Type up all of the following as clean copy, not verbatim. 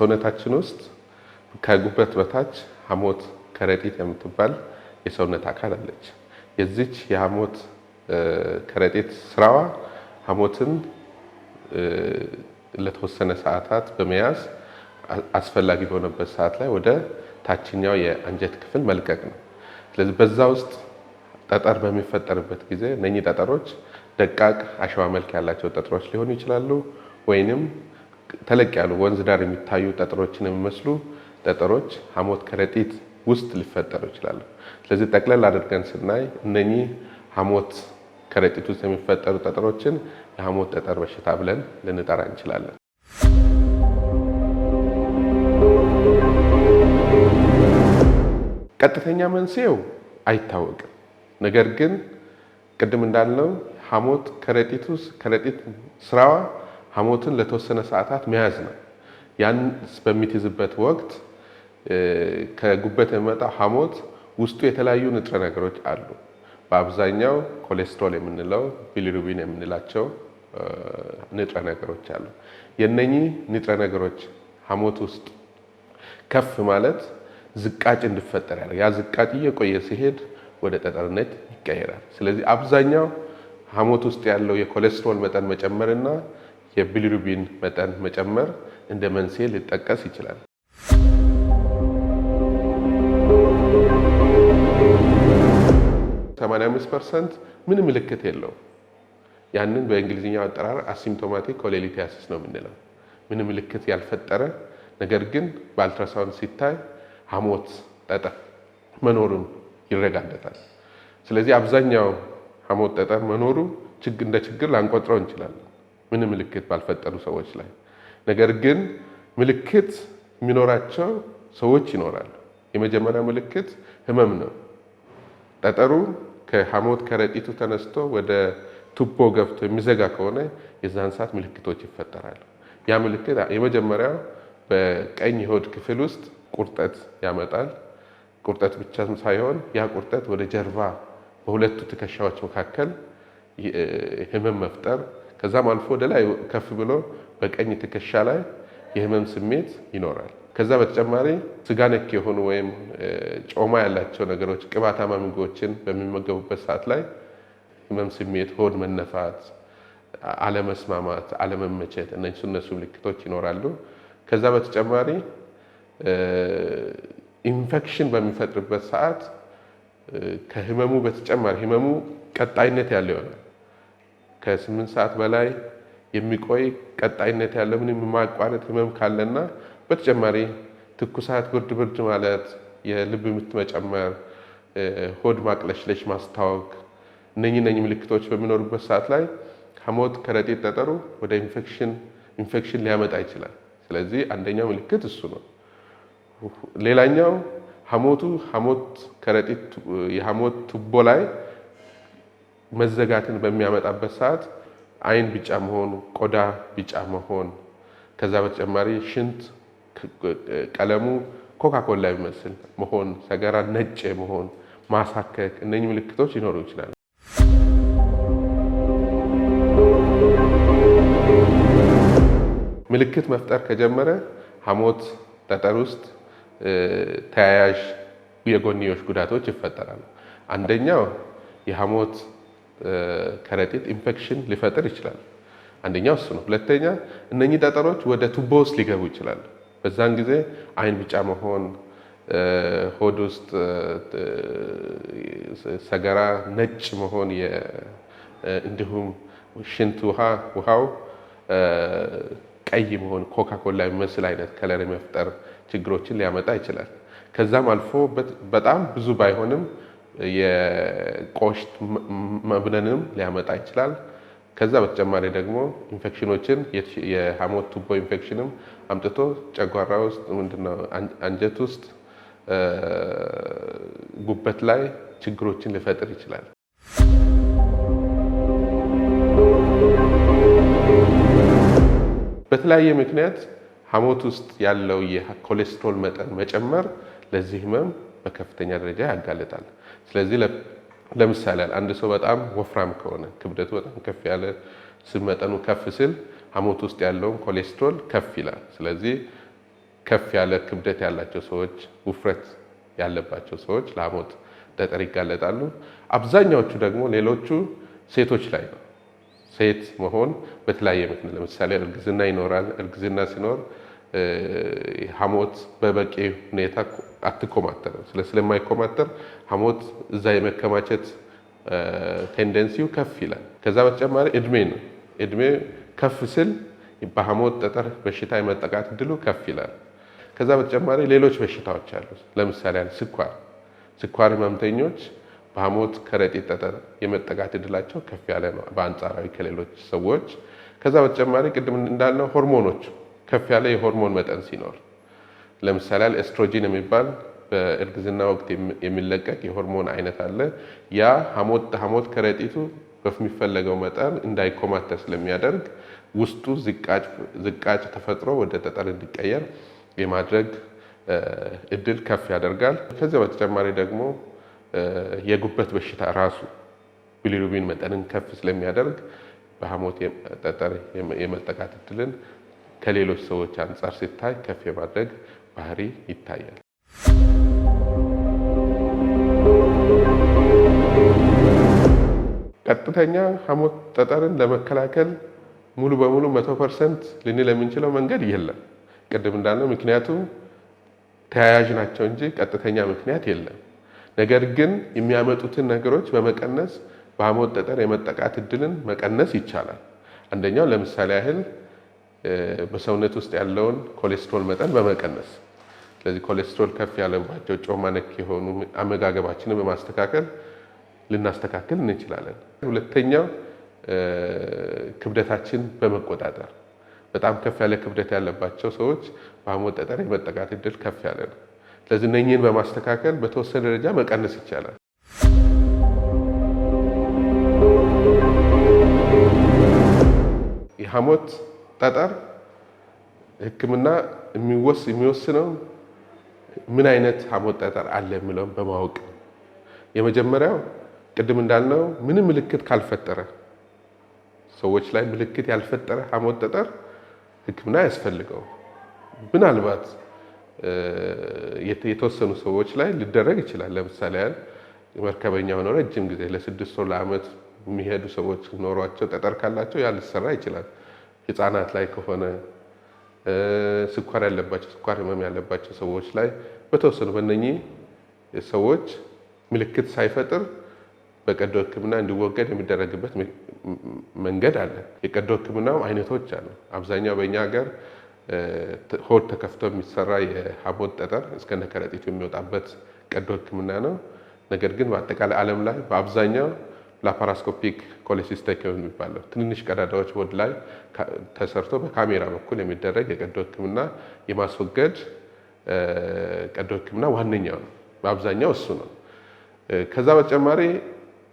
ሰውነታችን ውስጥ ከጉበት በታች ሐሞት ከረጢት የምትባል የሰውነት አካል አለች። የዚች የሐሞት ከረጢት ስራዋ ሐሞትን ለተወሰነ ሰዓታት በመያዝ አስፈላጊ በሆነበት ሰዓት ላይ ወደ ታችኛው የአንጀት ክፍል መልቀቅ ነው። ስለዚህ በዛ ውስጥ ጠጠር በሚፈጠርበት ጊዜ እነኚህ ጠጠሮች ደቃቅ አሸዋ መልክ ያላቸው ጠጠሮች ሊሆኑ ይችላሉ፣ ወይንም ተለቅ ያሉ ወንዝ ዳር የሚታዩ ጠጠሮችን የሚመስሉ ጠጠሮች ሐሞት ከረጢት ውስጥ ሊፈጠሩ ይችላሉ። ስለዚህ ጠቅለል አድርገን ስናይ እነኚህ ሐሞት ከረጢት ውስጥ የሚፈጠሩ ጠጠሮችን የሐሞት ጠጠር በሽታ ብለን ልንጠራ እንችላለን። ቀጥተኛ መንስኤው አይታወቅም። ነገር ግን ቅድም እንዳልነው ሐሞት ከረጢት ስራዋ ሐሞትን ለተወሰነ ሰዓታት መያዝ ነው። ያን በሚትይዝበት ወቅት ከጉበት የሚመጣው ሐሞት ውስጡ የተለያዩ ንጥረ ነገሮች አሉ። በአብዛኛው ኮሌስትሮል የምንለው ቢሊሩቢን የምንላቸው ንጥረ ነገሮች አሉ። የነኚህ ንጥረ ነገሮች ሐሞት ውስጥ ከፍ ማለት ዝቃጭ እንዲፈጠር ያደርጋል። ያ ዝቃጭ እየቆየ ሲሄድ ወደ ጠጠርነት ይቀየራል። ስለዚህ አብዛኛው ሐሞት ውስጥ ያለው የኮሌስትሮል መጠን መጨመርና የቢሊሩቢን መጠን መጨመር እንደ መንስኤ ሊጠቀስ ይችላል። %85 ምንም ምልክት የለውም። ያንን በእንግሊዝኛው አጠራር አሲምፕቶማቲክ ኮሌሊቲያሲስ ነው የምንለው። ምንም ምልክት ያልፈጠረ ነገር ግን በአልትራሳውንድ ሲታይ ሐሞት ጠጠር መኖሩን ይረጋገጣል። ስለዚህ አብዛኛው ሐሞት ጠጠር መኖሩ እንደ ችግር ላንቆጥረው እንችላለን ምንም ምልክት ባልፈጠሩ ሰዎች ላይ። ነገር ግን ምልክት የሚኖራቸው ሰዎች ይኖራሉ። የመጀመሪያው ምልክት ህመም ነው። ጠጠሩ ከሐሞት ከረጢቱ ተነስቶ ወደ ቱቦ ገብቶ የሚዘጋ ከሆነ የዛን ሰዓት ምልክቶች ይፈጠራሉ። ያ ምልክት የመጀመሪያው በቀኝ የሆድ ክፍል ውስጥ ቁርጠት ያመጣል። ቁርጠት ብቻ ሳይሆን ያ ቁርጠት ወደ ጀርባ በሁለቱ ትከሻዎች መካከል ህመም መፍጠር፣ ከዛም አልፎ ወደ ላይ ከፍ ብሎ በቀኝ ትከሻ ላይ የህመም ስሜት ይኖራል። ከዛ በተጨማሪ ስጋ ነክ የሆኑ ወይም ጮማ ያላቸው ነገሮች ቅባታማ ምግቦችን በሚመገቡበት ሰዓት ላይ ህመም ስሜት፣ ሆድ መነፋት፣ አለመስማማት፣ አለመመቸት እነሱ ምልክቶች ይኖራሉ። ከዛ በተጨማሪ ኢንፌክሽን በሚፈጥርበት ሰዓት ከህመሙ በተጨማሪ ህመሙ ቀጣይነት ያለው ይሆናል። ከ8 ሰዓት በላይ የሚቆይ ቀጣይነት ያለው ምንም የማያቋርጥ ህመም ካለና በተጨማሪ ትኩሳት፣ ብርድ ማለት፣ የልብ ምት መጨመር፣ ሆድ ማቅለሽለሽ፣ ማስታወክ እነኚህ ምልክቶች በሚኖሩበት ሰዓት ላይ ሐሞት ከረጢት ጠጠሩ ወደ ኢንፌክሽን ሊያመጣ ይችላል። ስለዚህ አንደኛው ምልክት እሱ ነው። ሌላኛው ሐሞት ከረጢት የሐሞት ቱቦ ላይ መዘጋትን በሚያመጣበት ሰዓት አይን ቢጫ መሆን፣ ቆዳ ቢጫ መሆን፣ ከዛ በተጨማሪ ሽንት ቀለሙ ኮካኮላ የሚመስል መሆን፣ ሰገራ ነጭ መሆን፣ ማሳከክ እነኚህ ምልክቶች ሊኖሩ ይችላሉ። ምልክት መፍጠር ከጀመረ ሐሞት ጠጠር ውስጥ ተያያዥ የጎንዮሽ ጉዳቶች ይፈጠራሉ። አንደኛው የሐሞት ከረጢት ኢንፌክሽን ሊፈጥር ይችላል። አንደኛው እሱ ነው። ሁለተኛ እነኚህ ጠጠሮች ወደ ቱቦ ውስጥ ሊገቡ ይችላሉ። በዛን ጊዜ አይን ቢጫ መሆን፣ ሆድ ውስጥ ሰገራ ነጭ መሆን፣ እንዲሁም ሽንት ውሃው ቀይ መሆን፣ ኮካኮላ የሚመስል አይነት ከለር የመፍጠር ችግሮችን ሊያመጣ ይችላል። ከዛም አልፎ በጣም ብዙ ባይሆንም የቆሽት መብነንም ሊያመጣ ይችላል። ከዛ በተጨማሪ ደግሞ ኢንፌክሽኖችን የሐሞት ቱቦ ኢንፌክሽንም አምጥቶ ጨጓራ ውስጥ አንጀት ውስጥ ጉበት ላይ ችግሮችን ሊፈጥር ይችላል። በተለያየ ምክንያት ሐሞት ውስጥ ያለው የኮሌስትሮል መጠን መጨመር ለዚህ ህመም በከፍተኛ ደረጃ ያጋልጣል። ስለዚህ ለምሳሌ አንድ ሰው በጣም ወፍራም ከሆነ ክብደቱ በጣም ከፍ ያለ ስብ መጠኑ ከፍ ሲል ሐሞት ውስጥ ያለውን ኮሌስትሮል ከፍ ይላል። ስለዚህ ከፍ ያለ ክብደት ያላቸው ሰዎች፣ ውፍረት ያለባቸው ሰዎች ለሐሞት ጠጠር ይጋለጣሉ። አብዛኛዎቹ ደግሞ ሌሎቹ ሴቶች ላይ ነው። ሴት መሆን በተለያየ ምክንያት ለምሳሌ እርግዝና ይኖራል። እርግዝና ሲኖር ሐሞት በበቂ ሁኔታ አትኮማተርም። ስለማይኮማተር ሐሞት እዛ የመከማቸት ቴንደንሲው ከፍ ይላል። ከዛ በተጨማሪ እድሜ ነው። እድሜ ከፍ ሲል በሐሞት ጠጠር በሽታ የመጠቃት እድሉ ከፍ ይላል። ከዛ በተጨማሪ ሌሎች በሽታዎች አሉ። ለምሳሌ ስኳር ህመምተኞች በሐሞት ከረጢት ጠጠር የመጠቃት እድላቸው ከፍ ያለ ነው በአንጻራዊ ከሌሎች ሰዎች። ከዛ በተጨማሪ ቅድም እንዳልነው ሆርሞኖች ከፍ ያለ የሆርሞን መጠን ሲኖር ለምሳሌ ኤስትሮጂን የሚባል በእርግዝና ወቅት የሚለቀቅ የሆርሞን አይነት አለ። ያ ሐሞት ከረጢቱ በሚፈለገው መጠን እንዳይኮማተር ስለሚያደርግ ውስጡ ዝቃጭ ተፈጥሮ ወደ ጠጠር እንዲቀየር የማድረግ እድል ከፍ ያደርጋል። ከዚያ በተጨማሪ ደግሞ የጉበት በሽታ ራሱ ቢሊሩቢን መጠንን ከፍ ስለሚያደርግ በሐሞት ጠጠር የመጠቃት እድልን ከሌሎች ሰዎች አንጻር ሲታይ ከፍ የማድረግ ባህሪ ይታያል። ቀጥተኛ ሐሞት ጠጠርን ለመከላከል ሙሉ በሙሉ 100% ልንል የምንችለው መንገድ የለም። ቅድም እንዳልነው ምክንያቱም ተያያዥ ናቸው እንጂ ቀጥተኛ ምክንያት የለም። ነገር ግን የሚያመጡትን ነገሮች በመቀነስ በሐሞት ጠጠር የመጠቃት እድልን መቀነስ ይቻላል። አንደኛው ለምሳሌ ያህል በሰውነት ውስጥ ያለውን ኮሌስትሮል መጠን በመቀነስ ስለዚህ ኮሌስትሮል ከፍ ያለባቸው ጮማ ነክ የሆኑ አመጋገባችንን በማስተካከል ልናስተካክል እንችላለን። ሁለተኛው ክብደታችን በመቆጣጠር በጣም ከፍ ያለ ክብደት ያለባቸው ሰዎች በሐሞት ጠጠር የመጠቃት እድል ከፍ ያለ ነው። ስለዚህ እነኚህን በማስተካከል በተወሰነ ደረጃ መቀነስ ይቻላል። የሐሞት ጠጠር ሕክምና የሚወስነው ምን አይነት ሐሞት ጠጠር አለ የሚለውን በማወቅ የመጀመሪያው ቅድም እንዳልነው ምንም ምልክት ካልፈጠረ ሰዎች ላይ ምልክት ያልፈጠረ ሐሞት ጠጠር ሕክምና ያስፈልገው። ምናልባት የተወሰኑ ሰዎች ላይ ሊደረግ ይችላል። ለምሳሌ ያህል መርከበኛ ሆነው ረጅም ጊዜ ለ6 ወር ለዓመት የሚሄዱ ሰዎች ኖሯቸው ጠጠር ካላቸው ያ ሊሰራ ይችላል። ህፃናት ላይ ከሆነ ስኳር ህመም ያለባቸው ሰዎች ላይ በተወሰኑ በእነኚህ ሰዎች ምልክት ሳይፈጥር በቀዶ ህክምና እንዲወገድ የሚደረግበት መንገድ አለ። የቀዶ ህክምናው አይነቶች አሉ። አብዛኛው በእኛ ሀገር ሆድ ተከፍቶ የሚሰራ የሐሞት ጠጠር እስከነ ከረጢቱ የሚወጣበት ቀዶ ህክምና ነው። ነገር ግን በአጠቃላይ ዓለም ላይ በአብዛኛው ላፓራስኮፒክ ኮሌሲስቴክቶሚ የሚባለው ትንንሽ ቀዳዳዎች ሆድ ላይ ተሰርቶ በካሜራ በኩል የሚደረግ የቀዶ ህክምና የማስወገድ ቀዶ ህክምና ዋነኛው ነው። በአብዛኛው እሱ ነው። ከዛ በተጨማሪ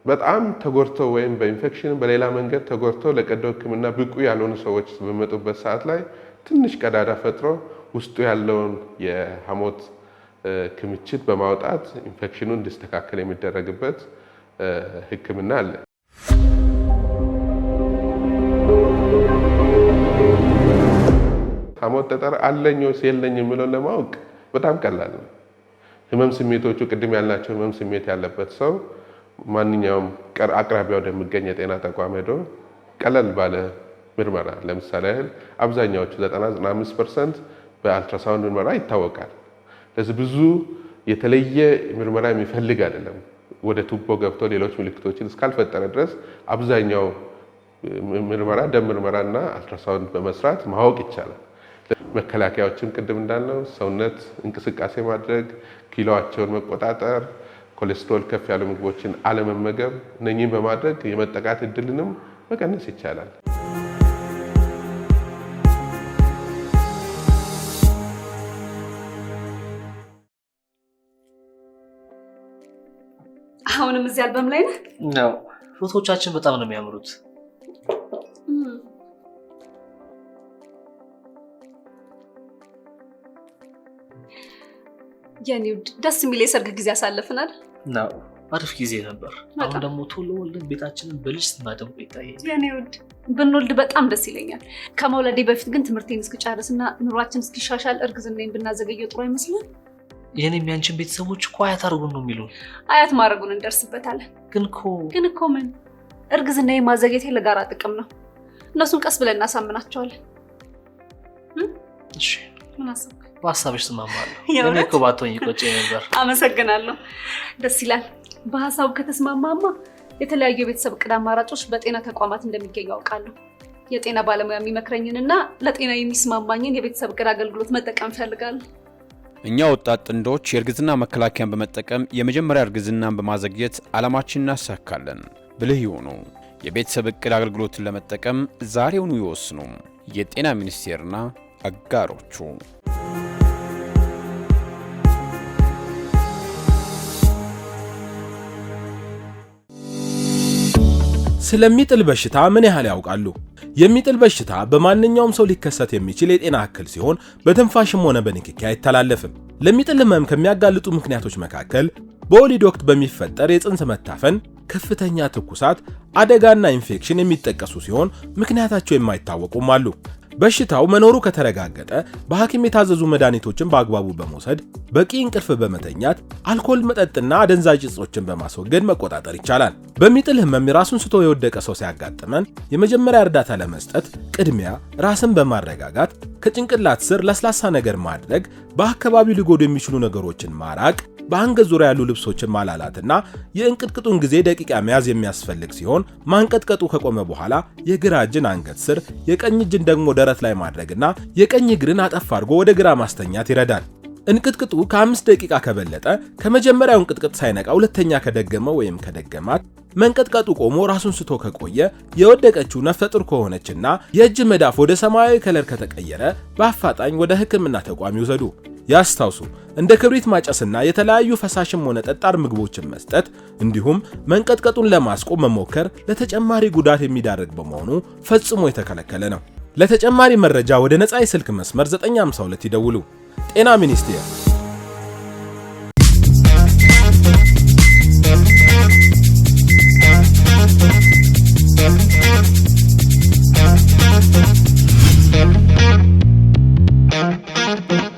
በጣም ተጎድተው ወይም በኢንፌክሽን በሌላ መንገድ ተጎድተው ለቀዶ ህክምና ብቁ ያልሆኑ ሰዎች በመጡበት ሰዓት ላይ ትንሽ ቀዳዳ ፈጥሮ ውስጡ ያለውን የሐሞት ክምችት በማውጣት ኢንፌክሽኑ እንዲስተካከል የሚደረግበት ህክምና አለ። ሐሞት ጠጠር አለኝ ወይስ የለኝ የሚለውን ለማወቅ በጣም ቀላል ነው። ህመም ስሜቶቹ ቅድም ያልናቸው ህመም ስሜት ያለበት ሰው ማንኛውም አቅራቢያ ወደሚገኝ የጤና ተቋም ሄዶ ቀለል ባለ ምርመራ ለምሳሌ ያህል አብዛኛዎቹ 90-95% በአልትራሳውንድ ምርመራ ይታወቃል። ስለዚህ ብዙ የተለየ ምርመራ የሚፈልግ አይደለም። ወደ ቱቦ ገብቶ ሌሎች ምልክቶችን እስካልፈጠረ ድረስ አብዛኛው ምርመራ ደም ምርመራና አልትራሳውንድ በመስራት ማወቅ ይቻላል። መከላከያዎችም ቅድም እንዳልነው ሰውነት እንቅስቃሴ ማድረግ፣ ኪሎአቸውን መቆጣጠር፣ ኮሌስትሮል ከፍ ያሉ ምግቦችን አለመመገብ፣ እነኚህን በማድረግ የመጠቃት እድልንም መቀነስ ይቻላል። አሁንም እዚህ አልበም ላይ ነህ? ነው። ፎቶዎቻችን በጣም ነው የሚያምሩት። የኔ ውድ ደስ የሚል የሰርግ ጊዜ አሳልፈናል። ነው። አሪፍ ጊዜ ነበር። አሁን ደግሞ ቶሎ ወልደን ቤታችንን በልጅ ስናደምቁ ይታያል። የኔ ውድ ብንወልድ በጣም ደስ ይለኛል። ከመውለዴ በፊት ግን ትምህርቴን እስክጨርስና ኑሯችን እስኪሻሻል እርግዝናዬን ብናዘገየው ጥሩ አይመስልም? የኔም ያንቺን ቤተሰቦች እኮ አያት አድርጉን ነው የሚሉን። አያት ማድረጉን እንደርስበታለን። ግን እኮ ምን እርግዝናዬን ማዘግየቴ ለጋራ ጥቅም ነው። እነሱን ቀስ ብለን እናሳምናቸዋለን። እሺ ምን አሰብክ? በሀሳብሽ ስማማለሁ። እኔ እኮ ባትሆኝ ቆጨኝ ነበር። አመሰግናለሁ። ደስ ይላል። በሀሳቡ ከተስማማማ የተለያዩ የቤተሰብ እቅድ አማራጮች በጤና ተቋማት እንደሚገኙ አውቃለሁ። የጤና ባለሙያ የሚመክረኝንና ለጤና የሚስማማኝን የቤተሰብ እቅድ አገልግሎት መጠቀም እፈልጋለሁ። እኛ ወጣት ጥንዶች የእርግዝና መከላከያን በመጠቀም የመጀመሪያ እርግዝናን በማዘግየት ዓላማችንን እናሳካለን። ብልህ ይሁኑ። የቤተሰብ እቅድ አገልግሎትን ለመጠቀም ዛሬውኑ ይወስኑ። የጤና ሚኒስቴርና አጋሮቹ። ስለሚጥል በሽታ ምን ያህል ያውቃሉ? የሚጥል በሽታ በማንኛውም ሰው ሊከሰት የሚችል የጤና እክል ሲሆን በትንፋሽም ሆነ በንክኪ አይተላለፍም። ለሚጥል ህመም ከሚያጋልጡ ምክንያቶች መካከል በወሊድ ወቅት በሚፈጠር የጽንስ መታፈን፣ ከፍተኛ ትኩሳት፣ አደጋና ኢንፌክሽን የሚጠቀሱ ሲሆን ምክንያታቸው የማይታወቁም አሉ። በሽታው መኖሩ ከተረጋገጠ በሐኪም የታዘዙ መድኃኒቶችን በአግባቡ በመውሰድ በቂ እንቅልፍ በመተኛት አልኮል መጠጥና አደንዛዥ እጾችን በማስወገድ መቆጣጠር ይቻላል። በሚጥል ህመም ራሱን ስቶ የወደቀ ሰው ሲያጋጥመን የመጀመሪያ እርዳታ ለመስጠት ቅድሚያ ራስን በማረጋጋት ከጭንቅላት ስር ለስላሳ ነገር ማድረግ፣ በአካባቢው ሊጎዱ የሚችሉ ነገሮችን ማራቅ፣ በአንገት ዙሪያ ያሉ ልብሶችን ማላላትና የእንቅጥቅጡን ጊዜ ደቂቃ መያዝ የሚያስፈልግ ሲሆን ማንቀጥቀጡ ከቆመ በኋላ የግራ እጅን አንገት ስር የቀኝ እጅን ደግሞ ደረት ላይ ማድረግና የቀኝ እግርን አጠፍ አድርጎ ወደ ግራ ማስተኛት ይረዳል። እንቅጥቅጡ ከ5 ደቂቃ ከበለጠ ከመጀመሪያው እንቅጥቅጥ ሳይነቃ ሁለተኛ ከደገመው ወይም ከደገማት መንቀጥቀጡ ቆሞ ራሱን ስቶ ከቆየ የወደቀችው ነፍሰ ጡር ከሆነችና የእጅ መዳፍ ወደ ሰማያዊ ከለር ከተቀየረ በአፋጣኝ ወደ ሕክምና ተቋም ይውሰዱ። ያስታውሱ፣ እንደ ክብሪት ማጨስና የተለያዩ ፈሳሽም ሆነ ጠጣር ምግቦችን መስጠት እንዲሁም መንቀጥቀጡን ለማስቆም መሞከር ለተጨማሪ ጉዳት የሚዳርግ በመሆኑ ፈጽሞ የተከለከለ ነው። ለተጨማሪ መረጃ ወደ ነፃ የስልክ መስመር 952 ይደውሉ። ጤና ሚኒስቴር